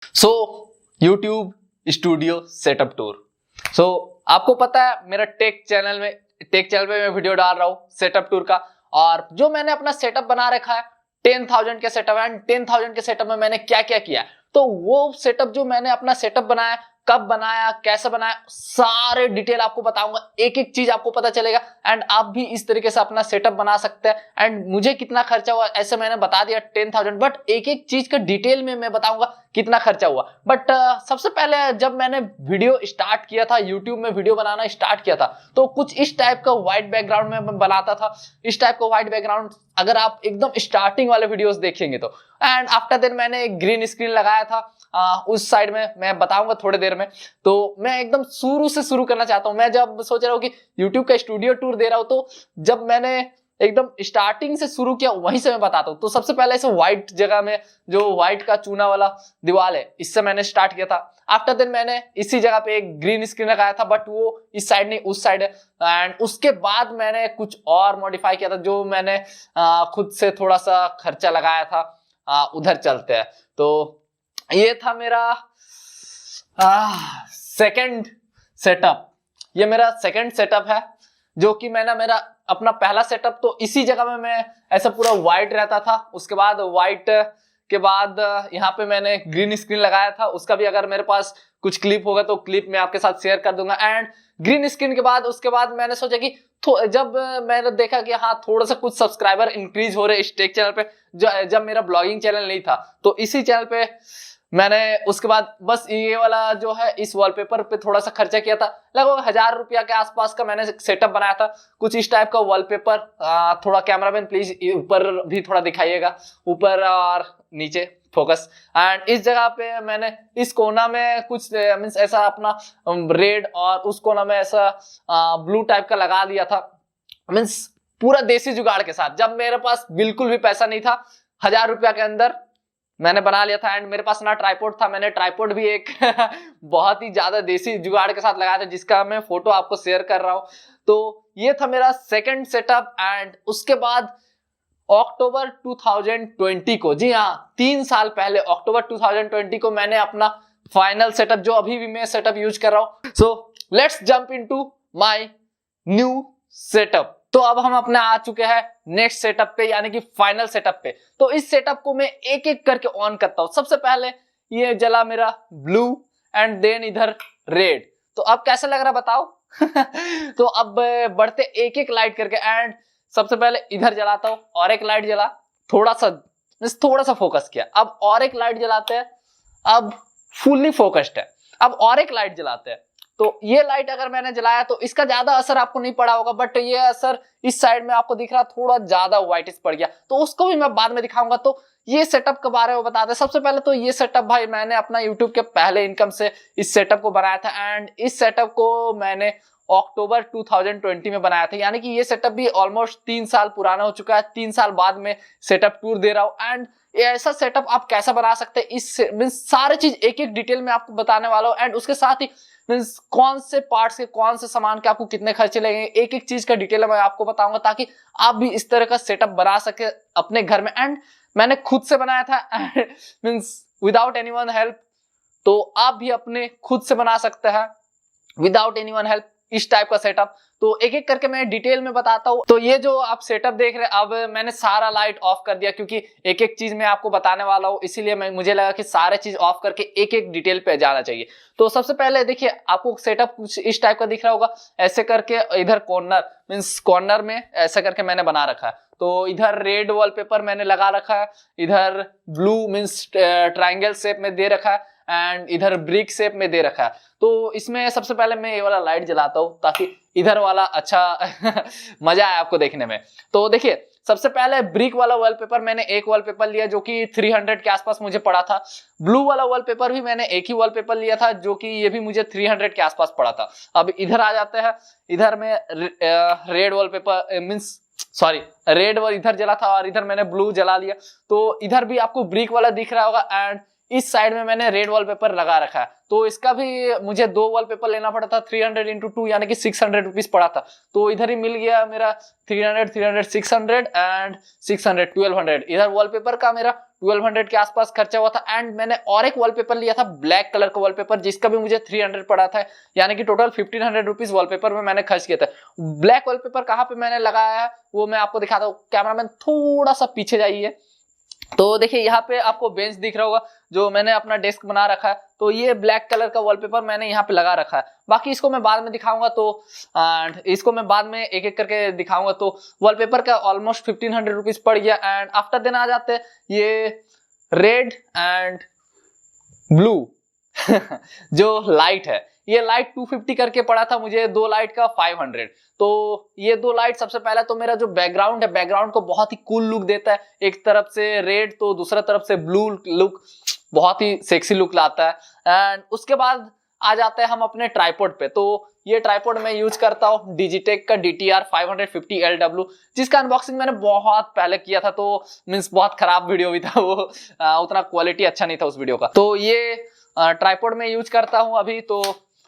सो YouTube studio setup tour. So आपको पता है मेरा टेक चैनल पे मैं वीडियो डाल रहा हूँ सेटअप टूर का, और जो मैंने अपना सेटअप बना रखा है 10,000 के सेटअप है। एंड 10,000 के सेटअप में मैंने क्या क्या किया है, तो वो सेटअप जो मैंने अपना सेटअप बनाया, कब बनाया, कैसे बनाया, सारे डिटेल आपको बताऊंगा, एक एक चीज आपको पता चलेगा। एंड आप भी इस तरीके से अपना सेटअप बना सकते हैं। एंड मुझे कितना खर्चा हुआ ऐसे मैंने बता दिया 10,000, बट एक एक चीज का डिटेल में मैं बताऊंगा कितना खर्चा हुआ। बट सबसे पहले जब मैंने वीडियो स्टार्ट किया था, यूट्यूब में वीडियो बनाना स्टार्ट किया था, तो कुछ इस टाइप का व्हाइट बैकग्राउंड में बनाता था। इस टाइप का व्हाइट बैकग्राउंड अगर आप एकदम स्टार्टिंग वाले वीडियोस देखेंगे तो। एंड आफ्टर देन मैंने एक ग्रीन स्क्रीन लगाया था उस साइड में, मैं बताऊंगा थोड़ी देर में। तो मैं एकदम शुरू से शुरू करना चाहता हूं। मैं जब सोच रहा हूं कि यूट्यूब का स्टूडियो टूर दे रहा हूं, तो जब मैंने एकदम स्टार्टिंग से शुरू किया वहीं से मैं बताता हूं। तो सबसे पहले इसे व्हाइट जगह में, जो व्हाइट का चूना वाला दीवार है, इससे मैंने स्टार्ट किया था। आफ्टर देन मैंने इसी जगह पे एक ग्रीन स्क्रीन लगाया था, बट वो इस साइड नहीं उस साइड है। एंड उसके बाद मैंने कुछ और मॉडिफाई किया था, जो मैंने खुद से थोड़ा सा खर्चा लगाया था। उधर चलते हैं। तो ये था मेरा सेकंड सेटअप। ये मेरा सेकंड सेटअप है, जो कि मैंने मेरा अपना पहला सेटअप तो इसी जगह में मैं ऐसा पूरा व्हाइट रहता था। उसके बाद व्हाइट के बाद यहाँ पे मैंने ग्रीन स्क्रीन लगाया था। उसका भी अगर मेरे पास कुछ क्लिप होगा तो क्लिप मैं आपके साथ शेयर कर दूंगा। एंड ग्रीन स्क्रीन के बाद उसके बाद मैंने सोचा कि जब मैंने देखा कि हाँ थोड़ा सा कुछ सब्सक्राइबर इंक्रीज हो रहे इस टेक चैनल पे, जब मेरा ब्लॉगिंग चैनल नहीं था, तो इसी चैनल पे मैंने उसके बाद बस ये वाला जो है इस वॉलपेपर पे थोड़ा सा खर्चा किया था। लगभग 1,000 रुपया के आसपास का मैंने सेटअप बनाया था। कुछ इस टाइप का वॉलपेपर। थोड़ा कैमरामैन प्लीज ऊपर भी थोड़ा दिखाइएगा, ऊपर और नीचे फोकस। एंड इस जगह पे मैंने इस कोना में कुछ मीन्स ऐसा अपना रेड, और उस कोना में ऐसा ब्लू टाइप का लगा दिया था। मीन्स पूरा देसी जुगाड़ के साथ, जब मेरे पास बिल्कुल भी पैसा नहीं था, 1,000 रुपया के अंदर मैंने बना लिया था। एंड मेरे पास ना ट्राइपॉड था, मैंने ट्राइपॉड भी एक बहुत ही ज्यादा देसी जुगाड़ के साथ लगाया था, जिसका मैं फोटो आपको शेयर कर रहा हूं। तो ये था मेरा सेकंड सेटअप। एंड उसके बाद अक्टूबर 2020 को, जी हाँ 3 साल पहले अक्टूबर 2020 को मैंने अपना फाइनल सेटअप, जो अभी भी मैं सेटअप यूज कर रहा हूं। So let's jump into my new setup. तो अब हम अपने आ चुके हैं नेक्स्ट सेटअप पे, यानी कि फाइनल सेटअप पे। तो इस सेटअप को मैं एक एक करके ऑन करता हूं। सबसे पहले ये जला मेरा ब्लू, एंड देन इधर रेड। तो अब कैसा लग रहा बताओ? तो अब बढ़ते एक एक लाइट करके। एंड सबसे पहले इधर जलाता हूं, और एक लाइट जला, थोड़ा सा फोकस किया। अब और एक लाइट जलाते हैं, अब फुल्ली फोकस्ड है। अब और एक लाइट जलाते हैं। तो ये लाइट अगर मैंने जलाया तो इसका ज्यादा असर आपको नहीं पड़ा होगा, बट ये असर इस साइड में आपको दिख रहा थोड़ा ज्यादा व्हाइटिश पड़ गया, तो उसको भी मैं बाद में दिखाऊंगा। तो ये सेटअप के बारे में बताते हैं। सबसे पहले तो ये सेटअप भाई मैंने अपना यूट्यूब के पहले इनकम से इस सेटअप को बनाया था। एंड इस सेटअप को मैंने अक्टूबर 2020 में बनाया था, यानी कि ये सेटअप भी ऑलमोस्ट 3 साल पुराना हो चुका है। 3 साल बाद में सेटअप टूर दे रहा हूं। एंड ऐसा सेटअप आप कैसा बना सकते हैं, इस मींस सारे चीज एक एक डिटेल में आपको बताने वाला हूं। एंड उसके साथ ही मींस कौन से पार्ट्स के, कौन से सामान के आपको कितने खर्चे लगेंगे, एक एक चीज का डिटेल मैं आपको बताऊंगा, ताकि आप भी इस तरह का सेटअप बना सके अपने घर में। एंड मैंने खुद से बनाया था, मींस विदाउट एनीवन हेल्प। तो आप भी अपने खुद से बना सकते हैं विदाउट एनीवन हेल्प इस टाइप का सेटअप। तो एक एक करके मैं डिटेल में बताता हूँ। तो ये जो आप सेटअप देख रहे हैं, अब मैंने सारा लाइट ऑफ कर दिया, क्योंकि एक एक चीज मैं आपको बताने वाला हूँ, इसीलिए मुझे लगा कि सारे चीज ऑफ करके एक एक डिटेल पे जाना चाहिए। तो सबसे पहले देखिए, आपको सेटअप कुछ इस टाइप का दिख रहा होगा। ऐसे करके इधर कॉर्नर, मीन्स कॉर्नर में ऐसे करके मैंने बना रखा है। तो इधर रेड वॉलपेपर मैंने लगा रखा है, इधर ब्लू मीन्स ट्राइंगल शेप में दे रखा है, एंड इधर ब्रिक शेप में दे रखा है। तो इसमें सबसे पहले मैं ये वाला लाइट जलाता हूँ, ताकि इधर वाला अच्छा मजा आए आपको देखने में। तो देखिए, सबसे पहले ब्रिक वाला वॉलपेपर मैंने एक वॉलपेपर लिया, जो कि 300 के आसपास मुझे पड़ा था। ब्लू वाला वॉलपेपर भी मैंने एक ही वॉलपेपर लिया था, जो कि ये भी मुझे 300 के आसपास पड़ा था। अब इधर आ जाते हैं। इधर में red wallpaper means sorry red वाला इधर जला था, और इधर मैंने ब्लू जला लिया। तो इधर भी आपको ब्रिक वाला दिख रहा होगा। एंड इस साइड में मैंने रेड वॉलपेपर लगा रखा है। तो इसका भी मुझे 2 वॉलपेपर लेना पड़ा था। 300 इंटू 2 यानी कि 600 रुपीज पड़ा था। तो इधर ही मिल गया मेरा 300, 300, 600 एंड 600, 1200। इधर वॉलपेपर का मेरा 1200 के आसपास खर्चा हुआ था। एंड मैंने और एक वॉलपेपर लिया था ब्लैक कलर का वॉलपेपर, जिसका भी मुझे 300 पड़ा था, यानी कि टोटल 1500 रुपीज वॉलपेपर में मैंने खर्च किया था। ब्लैक वॉलपेपर कहाँ पे मैंने लगाया है वो मैं आपको दिखाता हूँ। कैमरामैन थोड़ा सा पीछे जाइए। तो देखिए यहाँ पे आपको बेंच दिख रहा होगा जो मैंने अपना डेस्क बना रखा है। तो ये ब्लैक कलर का वॉलपेपर मैंने यहाँ पे लगा रखा है। बाकी इसको मैं बाद में दिखाऊंगा, तो इसको मैं बाद में एक एक करके दिखाऊंगा। तो वॉलपेपर का ऑलमोस्ट 1500 रुपीज पड़ गया। एंड आफ्टर देन आ जाते हैं ये रेड एंड ब्लू जो लाइट है, ये लाइट 250 करके पड़ा था मुझे, 2 लाइट का 500। तो ये 2 लाइट सबसे पहला तो मेरा जो बैकग्राउंड है, बैकग्राउंड को बहुत ही कूल लुक देता है। एक तरफ से रेड तो दूसरा तरफ से ब्लू लुक, बहुत ही सेक्सी लुक लाता है। एंड उसके बाद आ जाते हैं हम अपने ट्राइपॉड पे। तो ये ट्राइपॉड मैं यूज करता हूँ डिजिटेक का DTR 550LW, जिसका अनबॉक्सिंग मैंने बहुत पहले किया था। तो मीन्स बहुत खराब वीडियो भी था वो, उतना क्वालिटी अच्छा नहीं था उस वीडियो का। तो ये ट्राइपॉड में यूज करता हूँ अभी। तो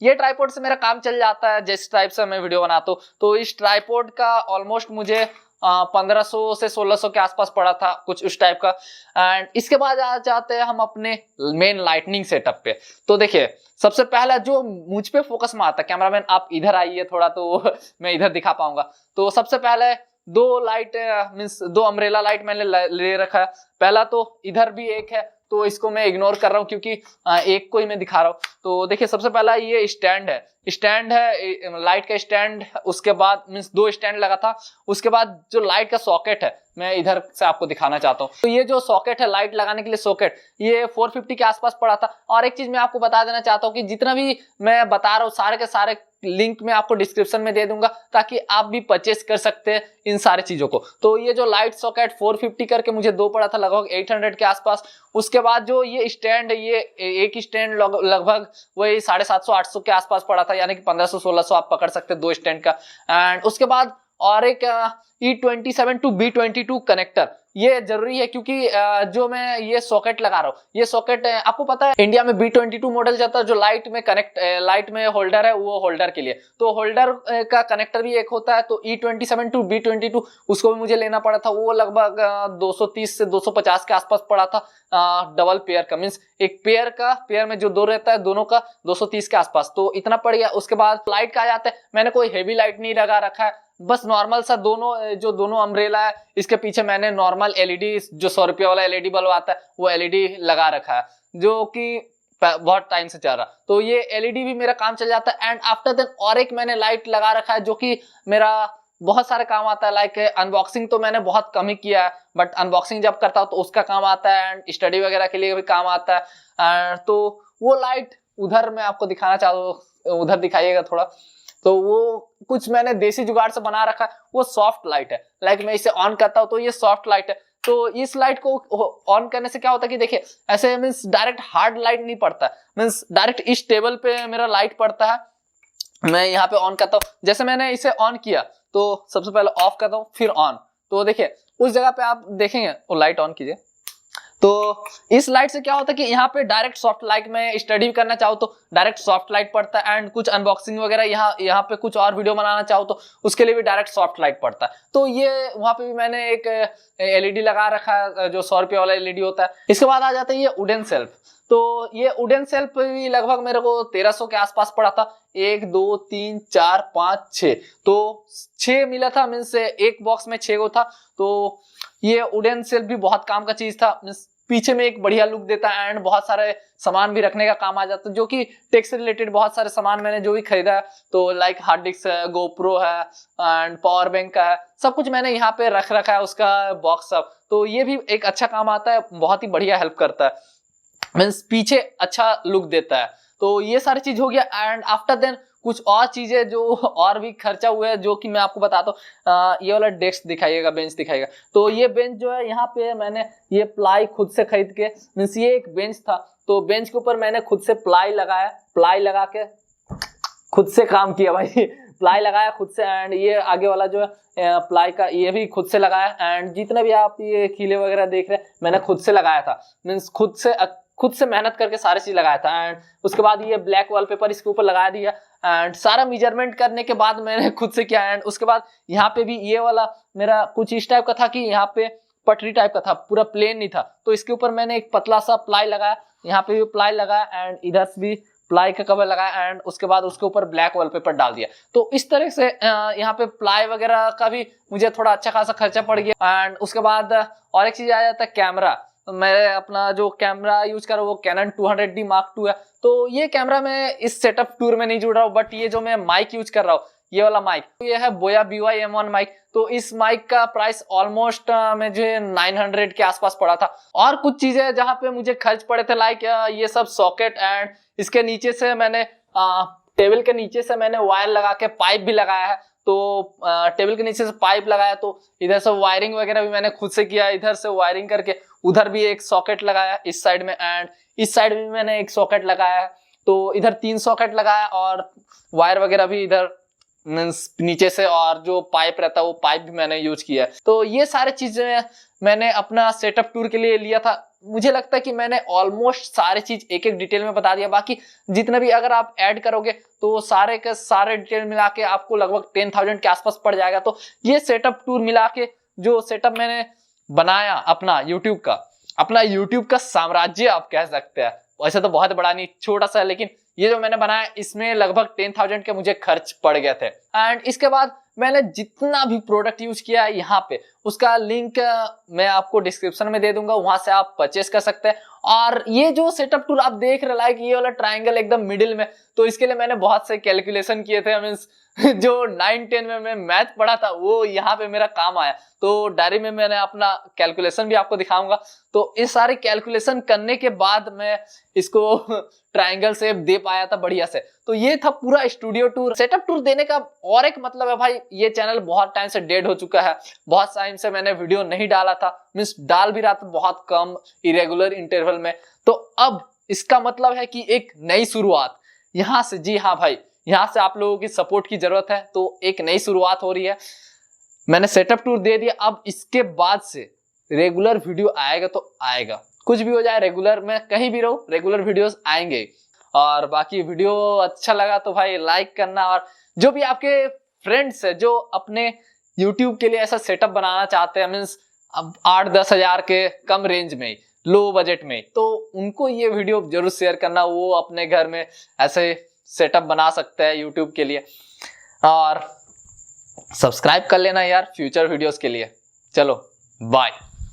ये ट्राइपॉड से मेरा काम चल जाता है जिस टाइप से मैं वीडियो बनाता हूँ। तो इस ट्राइपॉड का ऑलमोस्ट मुझे 1500 से 1600 के आसपास पड़ा था, कुछ उस टाइप का। एंड इसके बाद आ जाते हैं हम अपने मेन लाइटनिंग सेटअप पे। तो देखिए सबसे पहला जो मुझ पे फोकस में आता है, कैमरामैन आप इधर आइए थोड़ा तो मैं इधर दिखा पाऊंगा। तो सबसे पहले 2 लाइट मीन्स 2 अम्ब्रेला लाइट मैंने ले रखा है। पहला तो इधर भी एक है, तो इसको मैं इग्नोर कर रहा हूँ क्योंकि एक को ही मैं दिखा रहा हूँ। तो देखिए सबसे पहला ये स्टैंड है लाइट का स्टैंड। उसके बाद मीन्स 2 स्टैंड लगा था। उसके बाद जो लाइट का सॉकेट है मैं इधर से आपको दिखाना चाहता हूँ। तो ये जो सॉकेट है लाइट लगाने के लिए सॉकेट, ये 450 के आसपास पड़ा था। और एक चीज मैं आपको बता देना चाहता हूँ कि जितना भी मैं बता रहा हूँ सारे के सारे लिंक मैं आपको डिस्क्रिप्शन में दे दूंगा, ताकि आप भी परचेस कर सकते हैं इन सारी चीजों को। तो ये जो लाइट सॉकेट 450 करके मुझे 2 पड़ा था, लगभग 800 के आसपास। उसके बाद जो ये स्टैंड है, ये एक स्टैंड लगभग वही 750-800 के आसपास पड़ा था, यानी कि 1500-1600 आप पकड़ सकते हैं 2 स्टैंड का। एंड उसके बाद और एक E27 to B22 कनेक्टर, ये जरूरी है क्योंकि जो मैं ये सॉकेट लगा रहा हूँ, ये सॉकेट आपको पता है इंडिया में B22 मॉडल जाता है जो लाइट में होल्डर है, वो होल्डर के लिए। तो होल्डर का कनेक्टर भी एक होता है। तो E27 to B22 उसको भी मुझे लेना पड़ा था। वो लगभग 230 से 250 के आसपास पड़ा था डबल पेयर का। मीन्स एक पेयर में जो 2 रहता है दोनों का 230 के आसपास, तो इतना पड़ गया। उसके बाद लाइट का आ जाता है, मैंने कोई हेवी लाइट नहीं लगा रखा है, बस नॉर्मल सा दोनों अम्ब्रेला है, इसके पीछे मैंने नॉर्मल एलईडी जो 100 रुपये वाला एलईडी बल्ब आता है वो एलईडी लगा रखा है, जो कि बहुत टाइम से चल रहा। तो ये एलईडी भी मेरा काम चल जाता है। एंड आफ्टर देन और एक मैंने लाइट लगा रखा है जो कि मेरा बहुत सारे काम आता है। लाइक अनबॉक्सिंग तो मैंने बहुत कम ही किया है, बट अनबॉक्सिंग जब करता हूँ तो उसका काम आता है। एंड स्टडी वगैरह के लिए भी काम आता है। तो वो लाइट उधर मैं आपको दिखाना चाहता हूँ, उधर दिखाइएगा थोड़ा। तो वो कुछ मैंने देसी जुगाड़ से बना रखा है, वो सॉफ्ट लाइट है। लाइक मैं इसे ऑन करता हूँ तो ये सॉफ्ट लाइट है। तो इस लाइट को ऑन करने से क्या होता है कि देखिए ऐसे मीन्स डायरेक्ट हार्ड लाइट नहीं पड़ता, मीन्स डायरेक्ट इस टेबल पे मेरा लाइट पड़ता है। मैं यहाँ पे ऑन करता हूँ, जैसे मैंने इसे ऑन किया तो सबसे पहले ऑफ करता हूँ फिर ऑन। तो देखिए उस जगह पे आप देखेंगे, वो लाइट ऑन कीजिए। तो इस लाइट से क्या होता है कि यहाँ पे डायरेक्ट सॉफ्ट लाइट में स्टडी करना चाहो तो डायरेक्ट सॉफ्ट लाइट पड़ता है। एंड कुछ अनबॉक्सिंग वगैरह यहाँ पे कुछ और वीडियो बनाना चाहो तो उसके लिए भी डायरेक्ट सॉफ्ट लाइट पड़ता है। तो ये वहां पे भी मैंने एक एलईडी लगा रखा है जो 100 रुपये वाला एलईडी होता है। इसके बाद आ जाता है ये वुडन सेल्फ। तो ये वुडन सेल्फ भी लगभग मेरे को 1300 के आसपास पड़ा था। 1 2 3 4 5 6, तो 6 मिला था, मीन्स एक बॉक्स में 6 गो था। तो ये वुडन सेल्फ भी बहुत काम का चीज था, मीन्स पीछे में एक बढ़िया लुक देता है। एंड बहुत सारे सामान भी रखने का काम आ जाता है, जो कि टेक से रिलेटेड बहुत सारे सामान मैंने जो भी खरीदा है, तो लाइक हार्ड डिस्क है, गोप्रो है एंड पावर बैंक का है, सब कुछ मैंने यहाँ पे रख रखा है उसका बॉक्स सब। तो ये भी एक अच्छा काम आता है, बहुत ही बढ़िया हेल्प करता है, मीन्स पीछे अच्छा लुक देता है। तो ये सारी चीज हो गया। एंड आफ्टर देन कुछ और चीजें जो और भी खर्चा हुआ है जो कि मैं आपको बताता हूँ। ये वाला डेस्क दिखाइएगा, बेंच दिखाइएगा। तो ये बेंच जो है यहाँ पे मैंने ये प्लाई खुद से खरीद के, मीन्स ये एक बेंच था तो बेंच के ऊपर मैंने खुद से प्लाई लगाया, प्लाई लगा के खुद से काम किया भाई प्लाई लगाया खुद से। एंड ये आगे वाला जो है प्लाई का ये भी खुद से लगाया। एंड जितने भी आप ये खीले वगैरह देख रहे हैं मैंने खुद से लगाया था, मीन्स खुद से मेहनत करके सारी चीज लगाया था। एंड उसके बाद ये ब्लैक वॉलपेपर इसके ऊपर लगा दिया। एंड सारा मेजरमेंट करने के बाद मैंने खुद से किया। एंड उसके बाद यहाँ पे भी ये वाला मेरा कुछ इस टाइप का था कि यहाँ पे पटरी टाइप का था, पूरा प्लेन नहीं था। तो इसके ऊपर मैंने एक पतला सा प्लाई लगाया, यहाँ पे भी प्लाई लगाया एंड इधर से भी प्लाई का कवर लगाया एंड उसके बाद उसके ऊपर ब्लैक वॉलपेपर डाल दिया। तो इस तरह से यहाँ पे प्लाई वगैरह का भी मुझे थोड़ा अच्छा खासा खर्चा पड़ गया। एंड उसके बाद और एक चीज आ जाता है कैमरा। मैं अपना जो कैमरा यूज कर रहा हूँ वो कैनन 200D Mark II है। तो ये कैमरा मैं इस सेटअप टूर में नहीं जुड़ रहा हूँ, बट ये जो मैं माइक यूज कर रहा हूँ, ये वाला माइक, ये है बोया BY-M1 माइक। तो इस माइक का प्राइस ऑलमोस्ट मुझे 900 के आसपास पड़ा था। और कुछ चीजें जहां पे मुझे खर्च पड़े थे, लाइक ये सब सॉकेट एंड इसके नीचे से मैंने टेबल के नीचे से मैंने वायर लगा के पाइप भी लगाया है। तो टेबल के नीचे से पाइप लगाया, तो इधर से वायरिंग वगैरह भी मैंने खुद से किया, इधर से वायरिंग करके उधर भी एक सॉकेट लगाया इस साइड में एंड इस साइड भी मैंने एक सॉकेट लगाया है। तो इधर 3 सॉकेट लगाया और वायर वगैरह भी इधर नीचे से, और जो पाइप रहता है वो पाइप भी मैंने यूज किया है। तो ये सारे चीजें मैंने अपना सेटअप टूर के लिए लिया था। मुझे लगता है कि मैंने ऑलमोस्ट सारी चीज एक एक डिटेल में बता दिया। बाकी जितना भी अगर आप ऐड करोगे तो सारे के सारे डिटेल मिला के आपको लगभग 10,000 के आसपास पड़ जाएगा। तो ये सेटअप टूर मिला के जो सेटअप मैंने बनाया अपना यूट्यूब का साम्राज्य आप कह सकते हैं। वैसे तो बहुत बड़ा नहीं, छोटा सा है, लेकिन ये जो मैंने बनाया इसमें लगभग 10,000 के मुझे खर्च पड़ गए थे। एंड इसके बाद मैंने जितना भी प्रोडक्ट यूज किया है यहाँ पे, उसका लिंक मैं आपको डिस्क्रिप्शन में दे दूंगा, वहां से आप परचेस कर सकते हैं। और ये जो सेटअप टूर आप देख रहे लाइक ये वाला ट्रायंगल एकदम मिडिल में, तो इसके लिए मैंने बहुत से कैलकुलेशन किए थे। मींस जो 9-10 में मैं मैथ पढ़ा था वो यहाँ पे मेरा काम आया। तो डायरी में मैंने अपना कैलकुलेशन भी आपको दिखाऊंगा। तो इस सारे कैलकुलेशन करने के बाद मैं इसको ट्रायंगल शेप दे पाया था बढ़िया से। तो ये था पूरा स्टूडियो टूर। सेटअप टूर देने का और एक मतलब है भाई, ये चैनल बहुत टाइम से डेड हो चुका है, बहुत टाइम से मैंने वीडियो नहीं डाला था, मींस डाल भी रहा था बहुत कम इरेगुलर इंटरवल में। तो अब इसका मतलब है कि एक नई शुरुआत यहां से, जी हाँ भाई, यहां से आप लोगों की सपोर्ट की जरूरत है। तो एक नई शुरुआत हो रही है, मैंने सेटअप टूर दे दिया। अब इसके बाद से रेगुलर वीडियो आएगा तो आएगा, कुछ भी हो जाए, रेगुलर में कहीं भी रहो रेगुलर वीडियोस आएंगे। और बाकी वीडियो अच्छा लगा तो भाई लाइक करना, और जो भी आपके फ्रेंड्स है जो अपने यूट्यूब के लिए ऐसा सेटअप बनाना चाहते हैं, मीन्स अब 8-10 हजार के कम रेंज में, लो बजट में, तो उनको ये वीडियो जरूर शेयर करना। वो अपने घर में ऐसे सेटअप बना सकते हैं यूट्यूब के लिए। और सब्सक्राइब कर लेना यार फ्यूचर वीडियोस के लिए। चलो बाय।